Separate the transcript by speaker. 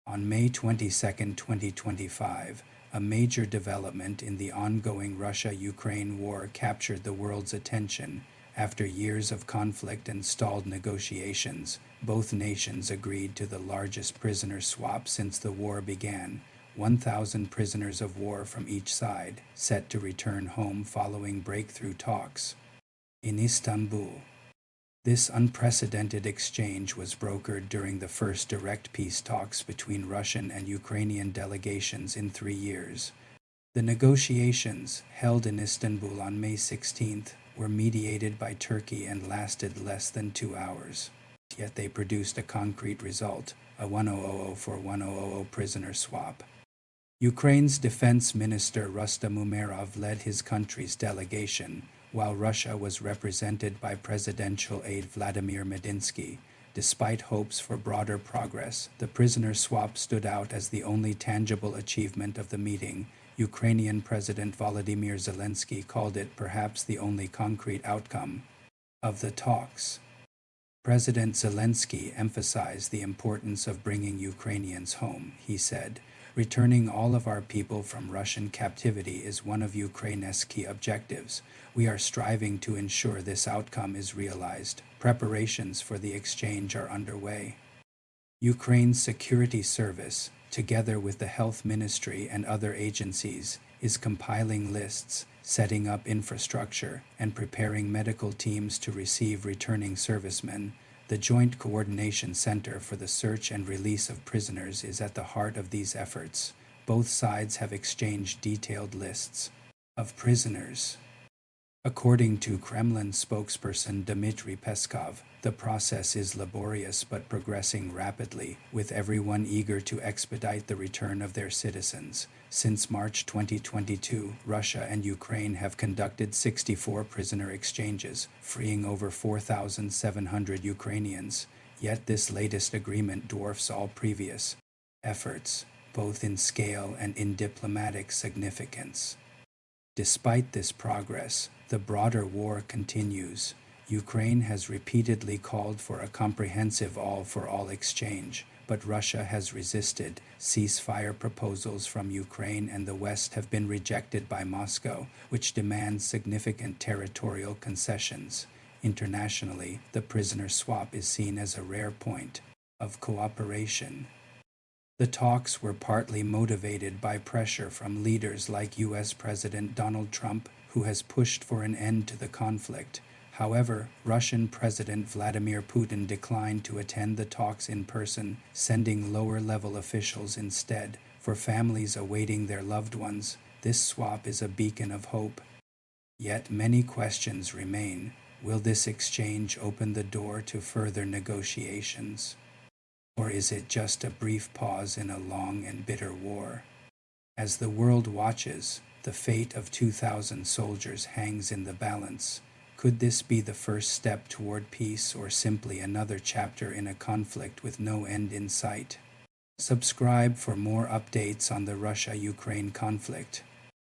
Speaker 1: On May 22, 2025, a major development in the ongoing Russia-Ukraine war captured the world's attention. After years of conflict and stalled negotiations, both nations agreed to the largest prisoner swap since the war began. 1,000 prisoners of war from each side, set to return home following breakthrough talks in Istanbul. This unprecedented exchange was brokered during the first direct peace talks between Russian and Ukrainian delegations in 3 years. The negotiations, held in Istanbul on May 16th, were mediated by Turkey and lasted less than 2 hours. Yet they produced a concrete result, a 1000 for 1000 prisoner swap. Ukraine's defense minister Rustem Umerov led his country's delegation, while Russia was represented by presidential aide Vladimir Medinsky. Despite hopes for broader progress, the prisoner swap stood out as the only tangible achievement of the meeting. Ukrainian President Volodymyr Zelensky called it perhaps the only concrete outcome of the talks. President Zelensky emphasized the importance of bringing Ukrainians home. He said, "Returning all of our people from Russian captivity is one of Ukraine's key objectives. We are striving to ensure this outcome is realized. Preparations for the exchange are underway." Ukraine's security service, together with the health ministry and other agencies, is compiling lists, setting up infrastructure, and preparing medical teams to receive returning servicemen. The Joint Coordination Center for the Search and Release of Prisoners is at the heart of these efforts. Both sides have exchanged detailed lists of prisoners. According to Kremlin spokesperson Dmitry Peskov, the process is laborious but progressing rapidly, with everyone eager to expedite the return of their citizens. Since March 2022, Russia and Ukraine have conducted 64 prisoner exchanges, freeing over 4,700 Ukrainians. Yet this latest agreement dwarfs all previous efforts, both in scale and in diplomatic significance. Despite this progress, the broader war continues. Ukraine has repeatedly called for a comprehensive all-for-all exchange, but Russia has resisted. Ceasefire proposals from Ukraine and the West have been rejected by Moscow, which demands significant territorial concessions. Internationally, the prisoner swap is seen as a rare point of cooperation. The talks were partly motivated by pressure from leaders like U.S. President Donald Trump, who has pushed for an end to the conflict. However, Russian President Vladimir Putin declined to attend the talks in person, sending lower-level officials instead. For families awaiting their loved ones, this swap is a beacon of hope. Yet many questions remain. Will this exchange open the door to further negotiations? Or is it just a brief pause in a long and bitter war? As the world watches, the fate of 2,000 soldiers hangs in the balance. Could this be the first step toward peace or simply another chapter in a conflict with no end in sight? Subscribe for more updates on the Russia-Ukraine conflict.